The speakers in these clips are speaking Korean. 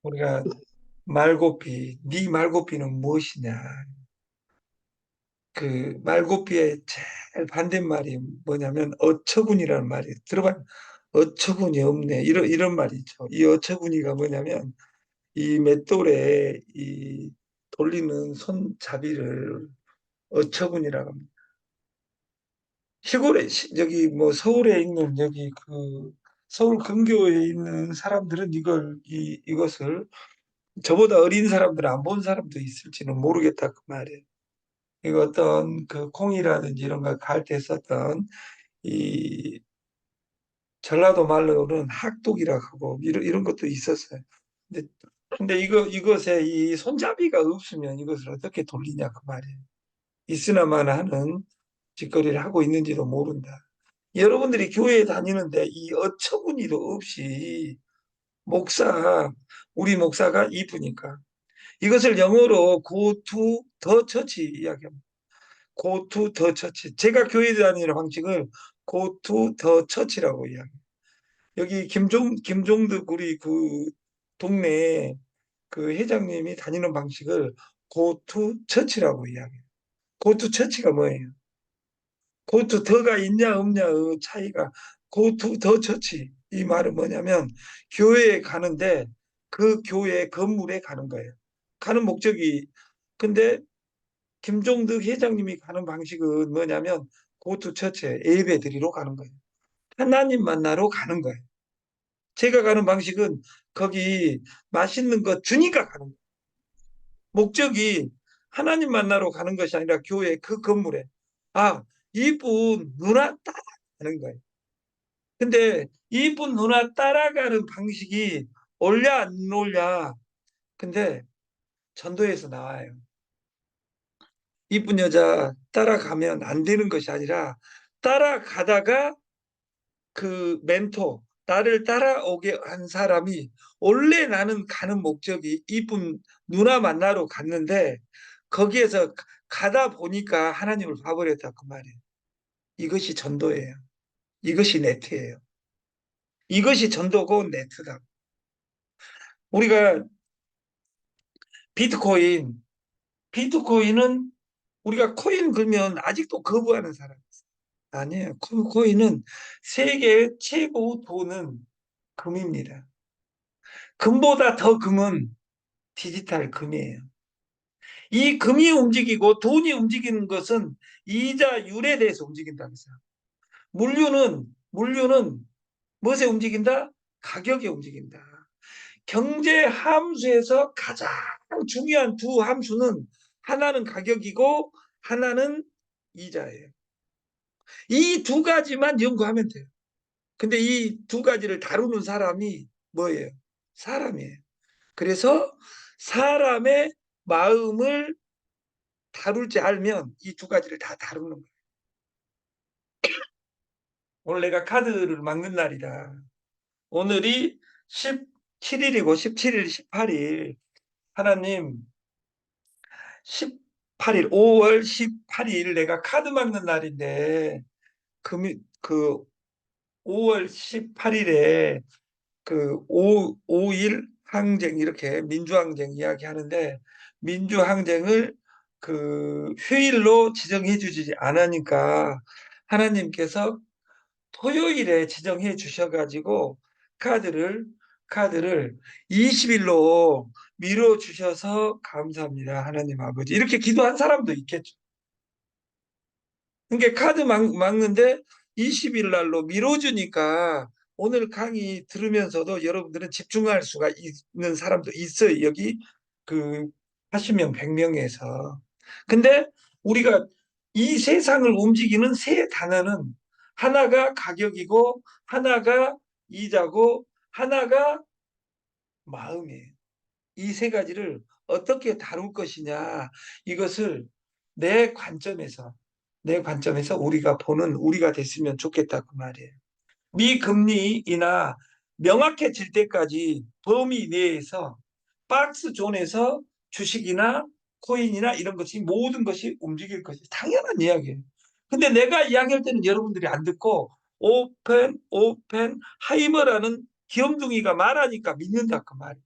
우리가 말고삐, 네 말고삐는 무엇이냐? 그 말고삐의 제일 반대말이 뭐냐면 어처구니라는 말이 들어봐. 어처구니 없네. 이런 말이죠. 이 어처구니가 뭐냐면 이 맷돌에 이 돌리는 손잡이를 어처구니라고 합니다. 시골에 여기 뭐 서울에 있는 여기 그 서울 근교에 있는 사람들은 이것을 저보다 어린 사람들은 안 본 사람도 있을지는 모르겠다 그 말이에요. 이거 어떤 그 콩이라든지 이런 거 갈 때 썼던 이 전라도 말로는 학독이라고 하고 이런 것도 있었어요. 근데, 근데 이것에 이 손잡이가 없으면 이것을 어떻게 돌리냐 그 말이에요. 있으나마나 하는 짓거리를 하고 있는지도 모른다. 여러분들이 교회에 다니는데 이 어처구니도 없이 목사, 우리 목사가 이쁘니까 이것을 영어로 go to the church 이야기합니다. go to the church. 제가 교회 다니는 방식을 go to the church라고 이야기해요. 여기 김종득 우리 그 동네 그 회장님이 다니는 방식을 go to church라고 이야기해요. go to church가 뭐예요? go to the가 있냐 없냐의 차이가 go to the church. 이 말은 뭐냐면 교회에 가는데 그 교회 건물에 가는 거예요. 가는 목적이 근데 김종득 회장님이 가는 방식은 뭐냐면 고투 처치에 예배 드리러 가는 거예요. 하나님 만나러 가는 거예요. 제가 가는 방식은 거기 맛있는 거 주니까 가는 거예요. 목적이 하나님 만나러 가는 것이 아니라 교회 그 건물에 아 이분 누나 따라가는 거예요. 근데 이분 누나 따라가는 방식이 옳냐 안 옳냐 근데 전도에서 나와요. 이쁜 여자 따라가면 안 되는 것이 아니라 따라가다가 그 멘토, 나를 따라오게 한 사람이 원래 나는 가는 목적이 이쁜 누나 만나러 갔는데 거기에서 가다 보니까 하나님을 봐버렸다 그 말이에요. 이것이 전도예요. 이것이 네트예요. 이것이 전도고 네트다. 우리가 비트코인, 비트코인은 우리가 코인 걸면 아직도 거부하는 사람. 아니에요. 코인은 세계 최고 돈은 금입니다. 금보다 더 금은 디지털 금이에요. 이 금이 움직이고 돈이 움직이는 것은 이자율에 대해서 움직인다면서요. 물류는 무엇에 움직인다? 가격에 움직인다. 경제 함수에서 가장 중요한 두 함수는 하나는 가격이고 하나는 이자예요. 이 두 가지만 연구하면 돼요. 근데 이 두 가지를 다루는 사람이 뭐예요? 사람이에요. 그래서 사람의 마음을 다룰 줄 알면 이 두 가지를 다 다루는 거예요. 오늘 내가 카드를 막는 날이라 오늘이 17일이고 17일, 18일 하나님 18일 5월 18일 내가 카드 막는 날인데 그 5월 18일에 그 5일 항쟁 이렇게 민주항쟁 이야기하는데 민주항쟁을 그 휴일로 지정해 주지 않으니까 하나님께서 토요일에 지정해 주셔가지고 카드를 카드를 20일로 미뤄 주셔서 감사합니다 하나님 아버지 이렇게 기도한 사람도 있겠죠. 그러니까 카드 막는데 20일 날로 미뤄주니까 오늘 강의 들으면서도 여러분들은 집중할 수가 있는 사람도 있어요. 여기 그 80명, 100명에서. 근데 우리가 이 세상을 움직이는 세 단어는 하나가 가격이고 하나가 이자고 하나가 마음이에요. 이 세 가지를 어떻게 다룰 것이냐 이것을 내 관점에서 내 관점에서 우리가 보는 우리가 됐으면 좋겠다 그 말이에요. 미금리이나 명확해질 때까지 범위 내에서 박스 존에서 주식이나 코인이나 이런 것이 모든 것이 움직일 것이 당연한 이야기예요. 근데 내가 이야기할 때는 여러분들이 안 듣고 오펜 하이머라는 귀염둥이가 말하니까 믿는다 그 말이에요.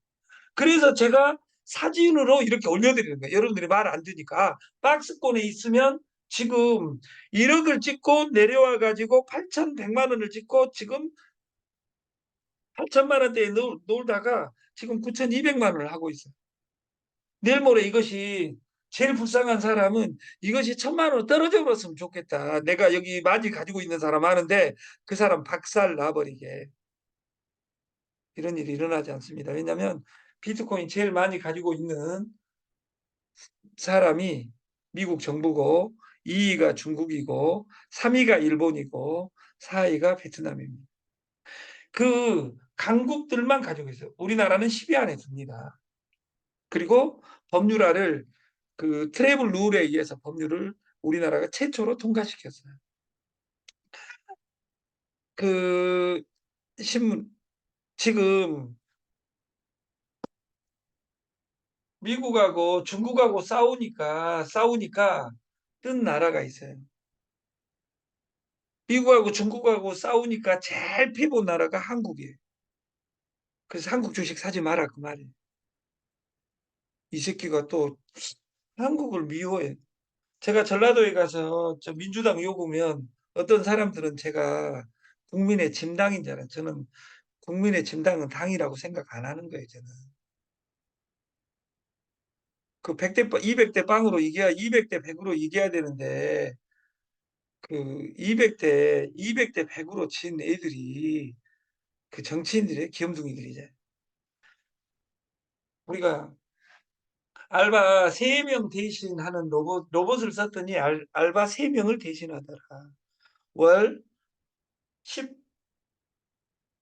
그래서 제가 사진으로 이렇게 올려드리는 거예요. 여러분들이 말 안 듣니까. 박스권에 있으면 지금 1억을 찍고 내려와 가지고 8,100만 원을 찍고 지금 8천만 원대에 놀다가 지금 9,200만 원을 하고 있어요. 내일 모레 이것이 제일 불쌍한 사람은 이것이 1,000만 원 떨어져 버렸으면 좋겠다. 내가 여기 많이 가지고 있는 사람 하는데 그 사람 박살 나버리게. 이런 일이 일어나지 않습니다. 왜냐하면 비트코인 제일 많이 가지고 있는 사람이 미국 정부고 2위가 중국이고 3위가 일본이고 4위가 베트남입니다. 그 강국들만 가지고 있어요. 우리나라는 10위 안에 듭니다. 그리고 법률화를 그 트래블 룰에 의해서 법률을 우리나라가 최초로 통과시켰어요. 그 신문 지금 미국하고 중국하고 싸우니까 뜬 나라가 있어요. 미국하고 중국하고 싸우니까 제일 피본 나라가 한국이에요. 그래서 한국 주식 사지 마라 그 말이에요. 이 새끼가 또 한국을 미워해. 제가 전라도에 가서 저 민주당 요구면 어떤 사람들은 제가 국민의 짐당인 줄 알아요. 저는 국민의 짐당은 당이라고 생각 안 하는 거예요, 저는. 그 100대, 200대 빵으로 이겨야 200대 100으로 이겨야 되는데 그 200대 100으로 진 애들이 그 정치인들의 귀염둥이들이죠. 우리가 알바 3명 대신하는 로봇을 썼더니 알바 3명을 대신하더라. 월 10,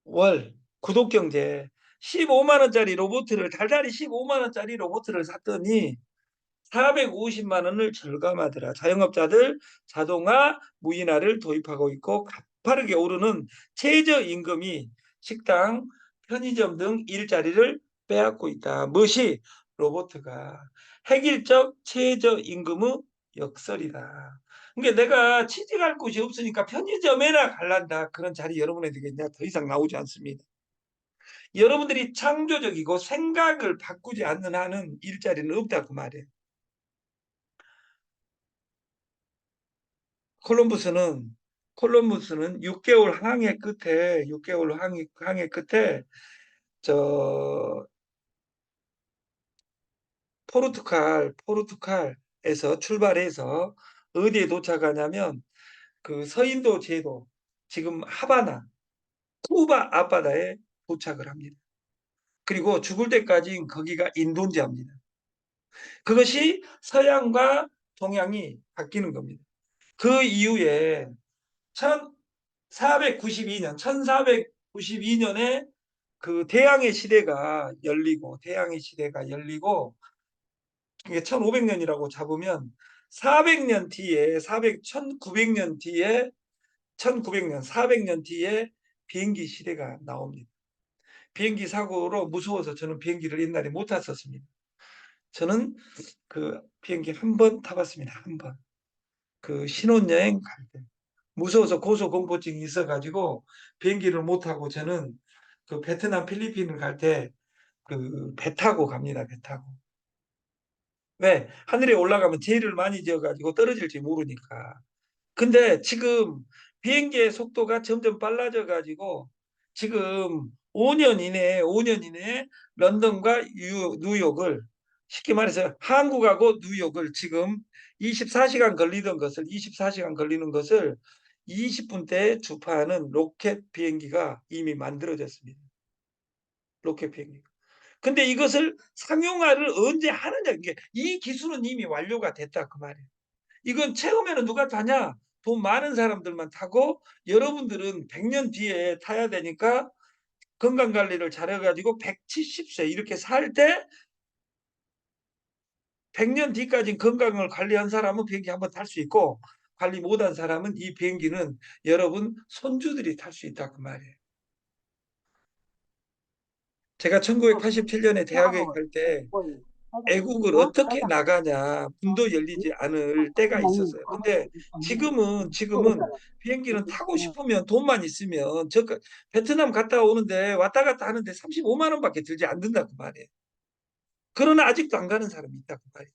월 구독경제 15만 원짜리 로봇을 달달이 15만 원짜리 로봇을 샀더니 450만 원을 절감하더라. 자영업자들 자동화, 무인화를 도입하고 있고 가파르게 오르는 최저임금이 식당, 편의점 등 일자리를 빼앗고 있다. 무엇이 로봇가 획일적 최저임금의 역설이다. 그러니까 내가 취직할 곳이 없으니까 편의점에나 갈란다. 그런 자리 여러분에게 더 이상 나오지 않습니다. 여러분들이 창조적이고 생각을 바꾸지 않는 한은 일자리는 없다 그 말이에요. 콜럼버스는 콜럼버스는 6개월 항해 끝에 6개월 항해 끝에 저 포르투갈에서 출발해서 어디에 도착하냐면 그 서인도 제도 지금 하바나 쿠바 앞바다에 도착을 합니다. 그리고 죽을 때까지 거기가 인도인지합니다. 그것이 서양과 동양이 바뀌는 겁니다. 그 이후에 1492년에 그 대항해 시대가 열리고 이게 1500년이라고 잡으면 400년 뒤에 1900년 뒤에 1900년 400년 뒤에 비행기 시대가 나옵니다. 비행기 사고로 무서워서 저는 비행기를 옛날에 못 탔었습니다. 저는 그 비행기 한 번 타봤습니다. 한 번. 그 신혼여행 갈 때. 무서워서 고소공포증이 있어가지고 비행기를 못 타고 저는 그 베트남 필리핀을 갈 때 그 배 타고 갑니다. 배 타고. 왜? 하늘에 올라가면 재를 많이 지어가지고 떨어질지 모르니까. 근데 지금 비행기의 속도가 점점 빨라져 가지고 지금 5년 이내에 런던과 뉴욕을 쉽게 말해서 한국하고 뉴욕을 지금 24시간 걸리던 것을 24시간 걸리는 것을 20분대에 주파하는 로켓 비행기가 이미 만들어졌습니다. 로켓 비행기. 근데 이것을 상용화를 언제 하느냐 이게 이 기술은 이미 완료가 됐다 그 말이에요. 이건 처음에는 누가 타냐? 돈 많은 사람들만 타고 여러분들은 100년 뒤에 타야 되니까 건강 관리를 잘해가지고 170세 이렇게 살 때 100년 뒤까지 건강을 관리한 사람은 비행기 한번 탈 수 있고 관리 못한 사람은 이 비행기는 여러분 손주들이 탈 수 있다 그 말이에요. 제가 1987년에 대학에 갈 때 애국을 어떻게 나가냐 문도 열리지 않을 때가 있었어요. 근데 지금은 비행기는 타고 싶으면 돈만 있으면 저 베트남 갔다 오는데 왔다 갔다 하는데 35만 원밖에 들지 않는다 그 말이에요. 그러나 아직도 안 가는 사람이 있다 그 말이에요.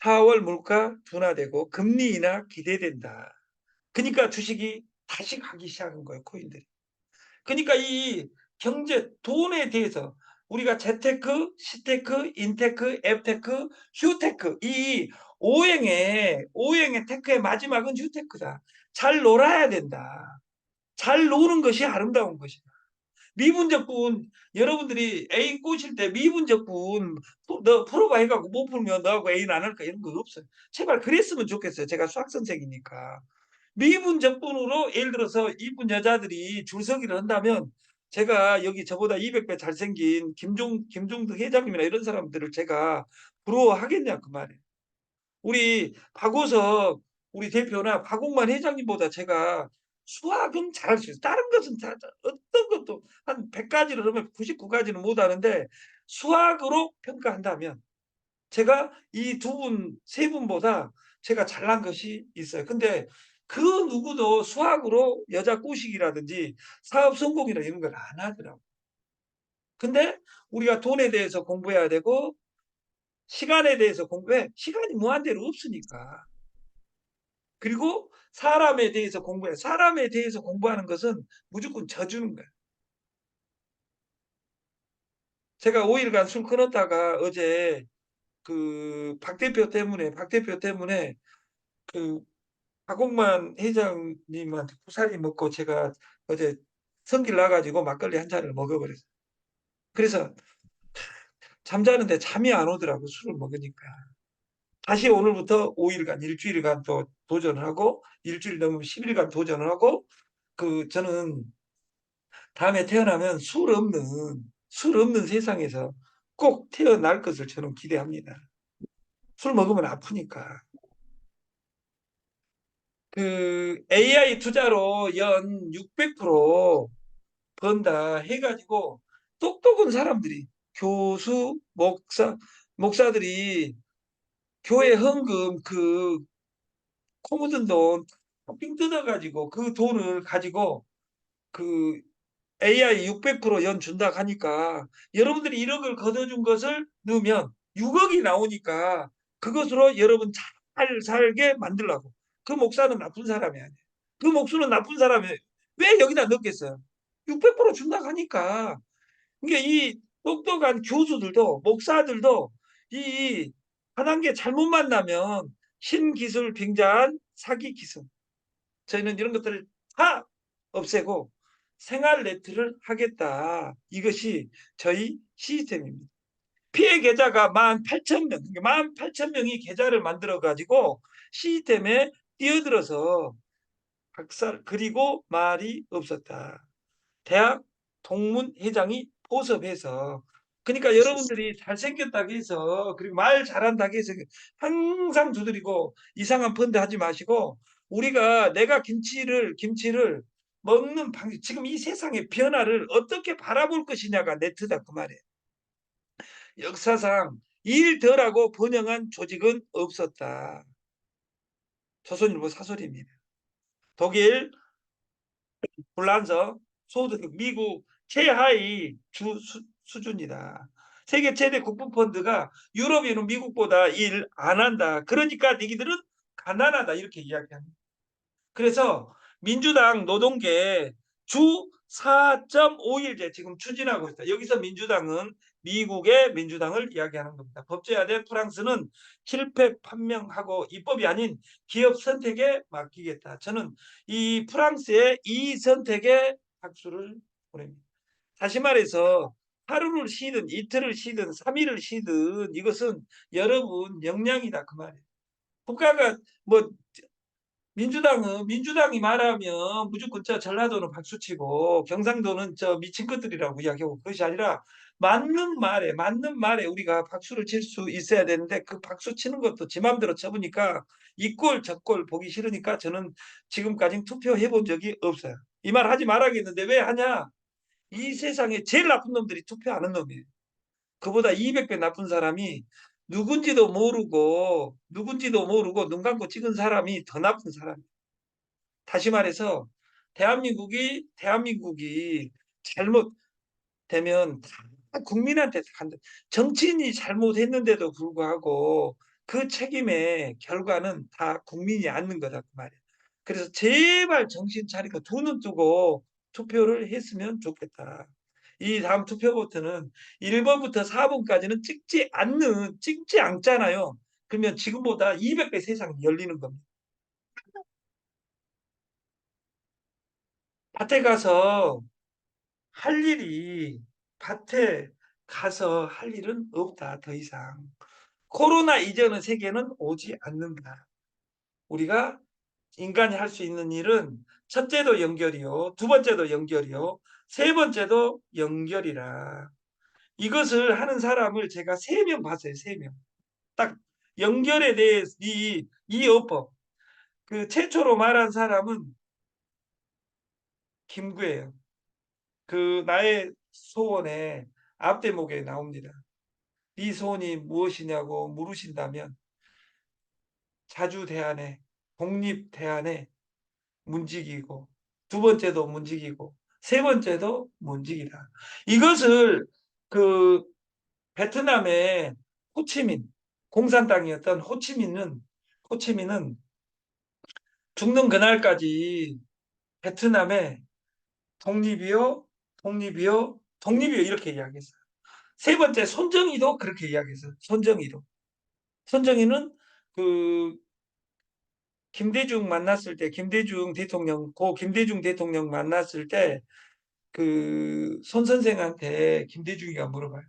4월 물가 둔화되고 금리 인하 기대된다. 그러니까 주식이 다시 가기 시작한 거예요, 코인들이. 그러니까 이 경제 돈에 대해서 우리가 재테크, 시테크, 인테크, 앱테크, 휴테크 이 오행의 테크의 마지막은 휴테크다. 잘 놀아야 된다. 잘 노는 것이 아름다운 것이다. 미분적분 여러분들이 애인 꼬실 때 미분적분 너 풀어봐 해갖고 못 풀면 너하고 애인 안 할까 이런 거 없어요. 제발 그랬으면 좋겠어요. 제가 수학 선생이니까. 미분적분으로 예를 들어서 이쁜 여자들이 줄서기를 한다면 제가 여기 저보다 200배 잘생긴 김종득 회장님이나 이런 사람들을 제가 부러워하겠냐 그 말이에요. 우리 박오석 우리 대표나 박홍만 회장님보다 제가 수학은 잘할 수 있어요. 다른 것은 어떤 것도 한 100가지를 하면 99가지는 못하는데 수학으로 평가한다면 제가 이 두 분, 세 분보다 제가 잘난 것이 있어요. 근데 그 누구도 수학으로 여자 꼬시기라든지 사업 성공이나 이런 걸 안 하더라고요. 근데 우리가 돈에 대해서 공부해야 되고 시간에 대해서 공부해. 시간이 무한대로 없으니까. 그리고 사람에 대해서 공부해. 사람에 대해서 공부하는 것은 무조건 져주는 거예요. 제가 5일간 술 끊었다가 어제 박 대표 때문에 그 박홍만 회장님한테 구살이 먹고 제가 어제 성길 나가지고 막걸리 한 잔을 먹어버렸어요. 그래서 잠자는데 잠이 안 오더라고 술을 먹으니까. 다시 오늘부터 5일간 일주일간 또 도전을 하고 일주일 넘으면 10일간 도전을 하고 저는 다음에 태어나면 술 없는 세상에서 꼭 태어날 것을 저는 기대합니다. 술 먹으면 아프니까. AI 투자로 연 600% 번다 해가지고 똑똑한 사람들이 교수, 목사들이 교회 헌금 코 묻은 돈 삥 뜯어가지고 그 돈을 가지고 그 AI 600%연 준다 하니까 여러분들이 1억을 걷어준 것을 넣으면 6억이 나오니까 그것으로 여러분 잘 살게 만들라고. 그 목사는 나쁜 사람이 아니에요. 그 목수는 나쁜 사람이 왜 여기다 넣겠어요? 600% 준다 하니까. 그러니까 이 똑똑한 교수들도 목사들도 이 한 단계 잘못 만나면 신기술 빙자한 사기 기술 저희는 이런 것들을 다 없애고 생활 네트를 하겠다. 이것이 저희 시스템입니다. 피해 계좌가 18,000명, 18,000명이 계좌를 만들어 가지고 시스템에 뛰어들어서 박살 그리고 말이 없었다. 대학 동문회장이 포섭해서 그러니까 여러분들이 잘생겼다고 해서 그리고 말 잘한다고 해서 항상 두드리고 이상한 펀드 하지 마시고 우리가 내가 김치를 먹는 방식 지금 이 세상의 변화를 어떻게 바라볼 것이냐가 네트다 그 말이에요. 역사상 일 덜하고 번영한 조직은 없었다. 조선일보 사설입니다. 독일 불란서 소득 미국 최하위 수준이다. 세계 최대 국부펀드가 유럽인은 미국보다 일 안 한다. 그러니까 니들은 가난하다 이렇게 이야기합니다. 그래서 민주당 노동계 주 4.5일제 지금 추진하고 있다. 여기서 민주당은 미국의 민주당을 이야기하는 겁니다. 법제화된 프랑스는 실패 판명하고 입법이 아닌 기업 선택에 맡기겠다. 저는 이 프랑스의 이 선택에 박수를 보냅니다. 다시 말해서 하루를 쉬든 이틀을 쉬든 3일을 쉬든 이것은 여러분 역량이다 그 말이에요. 국가가 뭐 민주당이 말하면 무조건 저 전라도는 박수치고 경상도는 저 미친 것들이라고 이야기하고 그것이 아니라 맞는 말에 우리가 박수를 칠 수 있어야 되는데 그 박수 치는 것도 지 맘대로 쳐보니까 이 꼴 저 꼴 보기 싫으니까 저는 지금까지 투표해 본 적이 없어요. 이 말 하지 말아야겠는데 왜 하냐? 이 세상에 제일 나쁜 놈들이 투표하는 놈이에요. 그보다 200배 나쁜 사람이 누군지도 모르고 눈 감고 찍은 사람이 더 나쁜 사람이에요. 다시 말해서 대한민국이 잘못 되면 다 국민한테 간다. 정치인이 잘못했는데도 불구하고 그 책임의 결과는 다 국민이 안는 거다 그 말이야. 그래서 제발 정신 차리고 두 눈 뜨고 투표를 했으면 좋겠다. 이 다음 투표 버튼은 1번부터 4번까지는 찍지 않잖아요. 그러면 지금보다 200배 세상 열리는 겁니다. 밭에 가서 할 일이 밭에 가서 할 일은 없다, 더 이상. 코로나 이전의 세계는 오지 않는다. 우리가 인간이 할 수 있는 일은 첫째도 연결이요, 두 번째도 연결이요, 세 번째도 연결이라. 이것을 하는 사람을 제가 세 명 봤어요, 세 명. 딱 연결에 대해 이 어법. 그 최초로 말한 사람은 김구예요. 그 나의 소원의 앞대목에 나옵니다. 네 소원이 무엇이냐고 물으신다면 자주 대안에 독립 대안에 문지기고 두 번째도 문지기고 세 번째도 문지기다. 이것을 그 베트남의 호치민 공산당이었던 호치민은 죽는 그날까지 베트남의 독립이요, 독립이요, 독립이요 이렇게 이야기했어요. 세 번째 손정희도 그렇게 이야기했어요. 손정희는 그 김대중 만났을 때 김대중 대통령 만났을 때 그 손 선생한테 김대중이가 물어봐요.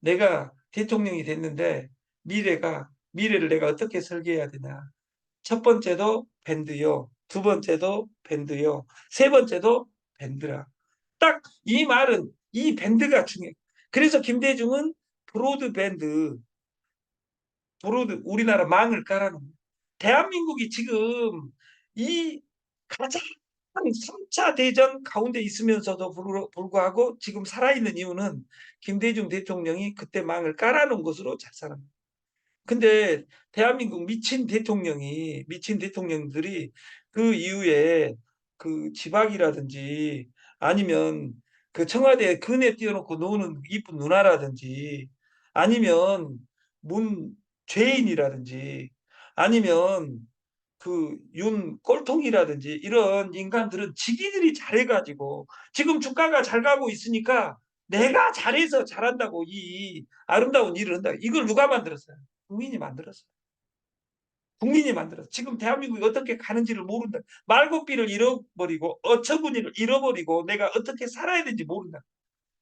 내가 대통령이 됐는데 미래를 내가 어떻게 설계해야 되냐. 첫 번째도 밴드요. 두 번째도 밴드요. 세 번째도 밴드라. 딱 이 말은 이 밴드가 중요해. 그래서 김대중은 브로드밴드 우리나라 망을 깔아놓은 거예요. 대한민국이 지금 이 가장 3차 대전 가운데 있으면서도 불구하고 지금 살아있는 이유는 김대중 대통령이 그때 망을 깔아놓은 것으로 잘 살아납니다. 근데 대한민국 미친 대통령들이 그 이후에 그 지박이라든지 아니면 그 청와대에 근에 띄워놓고 노는 이쁜 누나라든지 아니면 문죄인이라든지 아니면 그 윤 꼴통이라든지 이런 인간들은 지기들이 잘해가지고 지금 주가가 잘 가고 있으니까 내가 잘해서 잘한다고 이 아름다운 일을 한다. 이걸 누가 만들었어요? 국민이 만들었어요. 국민이 만들었어요. 지금 대한민국이 어떻게 가는지를 모른다. 말고삐를 잃어버리고 어처구니를 잃어버리고 내가 어떻게 살아야 되는지 모른다.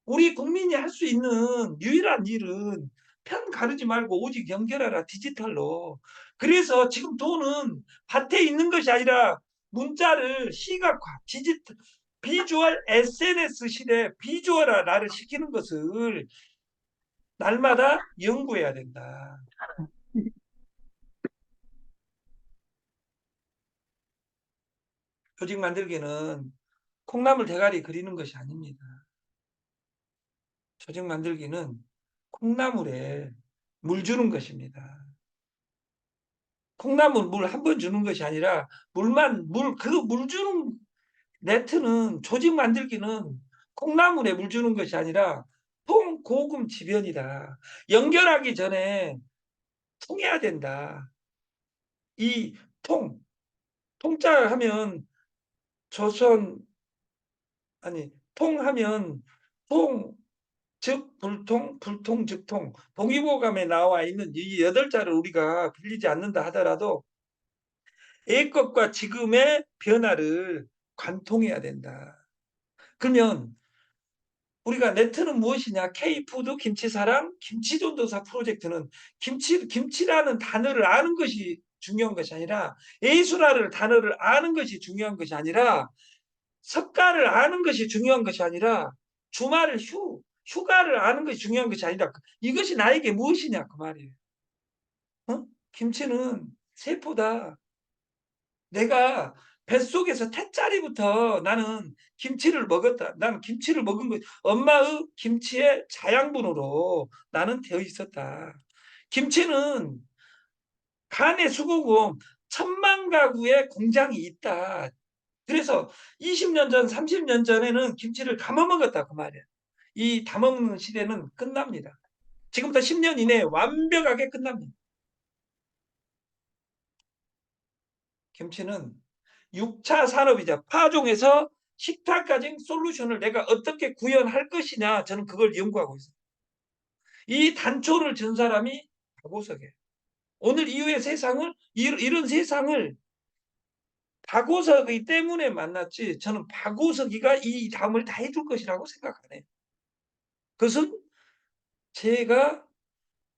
우리 국민이 할 수 있는 유일한 일은 편 가르지 말고 오직 연결하라 디지털로. 그래서 지금 돈은 밭에 있는 것이 아니라 문자를 시각화, 디지털, 비주얼 SNS 시대 비주얼화를 시키는 것을 날마다 연구해야 된다. 조직 만들기는 콩나물 대가리 그리는 것이 아닙니다. 조직 만들기는 콩나물에 물 주는 것입니다. 콩나물 물 한 번 주는 것이 아니라 그 물 주는 네트는 조직 만들기는 콩나물에 물 주는 것이 아니라 통고금지변이다. 연결하기 전에 통해야 된다. 이 통, 통자 하면 조선 아니 통하면 통 즉 불통, 불통 즉 통. 동의보감에 나와 있는 이 8자를 우리가 빌리지 않는다 하더라도 A것과 지금의 변화를 관통해야 된다. 그러면 우리가 네트는 무엇이냐? K푸드 김치사랑 김치전도사 프로젝트는 김치라는 단어를 아는 것이 중요한 것이 아니라 예술화를 단어를 아는 것이 중요한 것이 아니라 석가를 아는 것이 중요한 것이 아니라 주말을 휴가를 아는 것이 중요한 것이 아니다. 이것이 나에게 무엇이냐 그 말이에요. 어? 김치는 세포다. 내가 뱃속에서 태짜리부터 나는 김치를 먹었다. 나는 김치를 먹은 거 엄마의 김치의 자양분으로 나는 되어 있었다. 김치는 간의 수공업 1,000만 가구의 공장이 있다. 그래서 20년 전, 30년 전에는 김치를 감아 먹었다 그 말이야. 이 다 먹는 시대는 끝납니다. 지금부터 10년 이내에 완벽하게 끝납니다. 김치는 6차 산업이자 파종에서 식탁까지 솔루션을 내가 어떻게 구현할 것이냐, 저는 그걸 연구하고 있어요. 이 단초를 전 사람이 박오석이에요. 오늘 이후의 세상을, 이런 세상을 박오석이 때문에 만났지, 저는 박오석이가 이 담을 다 해줄 것이라고 생각 안 해요. 그것은 제가,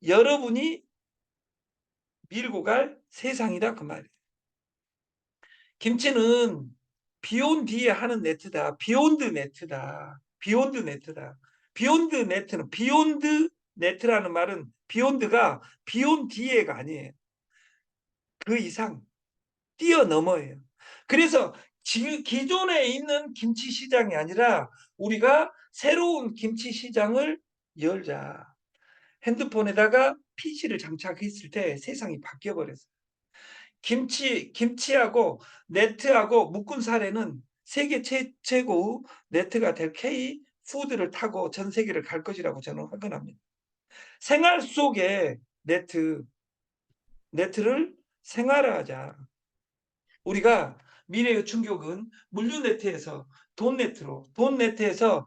여러분이 밀고 갈 세상이다, 그 말이에요. 김치는 비온 뒤에 하는 네트다. 비욘드 네트다. 비욘드 네트다. 비욘드 네트는, 비욘드 네트라는 말은, 비욘드가 비온 뒤에가 아니에요. 그 이상 뛰어넘어요. 그래서 지금 기존에 있는 김치 시장이 아니라 우리가 새로운 김치 시장을 열자. 핸드폰에다가 PC를 장착했을 때 세상이 바뀌어 버렸어요. 김치하고 네트하고 묶은 사례는 세계 최고 네트가 될 K 푸드를 타고 전 세계를 갈 것이라고 저는 확언합니다. 생활 속에 네트를 생활화하자. 우리가 미래의 충격은 물류 네트에서 돈 네트에서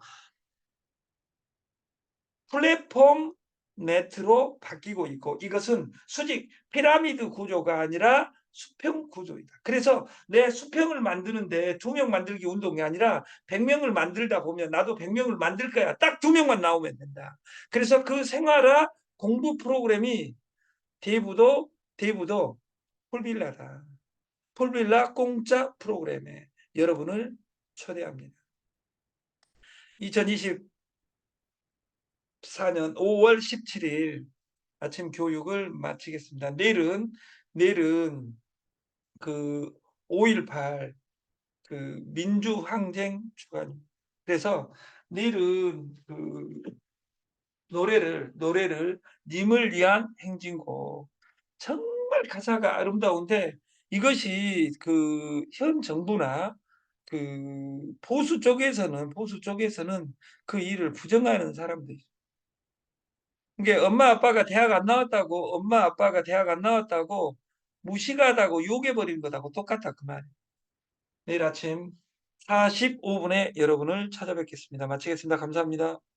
플랫폼 네트로 바뀌고 있고, 이것은 수직 피라미드 구조가 아니라 수평 구조이다. 그래서 내 수평을 만드는데 2명 만들기 운동이 아니라 100명을 만들다 보면 나도 100명을 만들 거야. 딱 2명만 나오면 된다. 그래서 그 생활화 공부 프로그램이 대부도 폴빌라다. 폴빌라 공짜 프로그램에 여러분을 초대합니다. 2024년 5월 17일 아침 교육을 마치겠습니다. 내일은 그 5.18 그 민주항쟁 주간입니다. 그래서 내일은 그 노래를 님을 위한 행진곡, 정말 가사가 아름다운데, 이것이 그 현 정부나 그 보수 쪽에서는 그 일을 부정하는 사람들이, 이게 엄마 아빠가 대학 안 나왔다고 무식하다고 욕해버린 것하고 똑같다, 그 말이에요. 내일 아침 45분에 여러분을 찾아뵙겠습니다. 마치겠습니다. 감사합니다.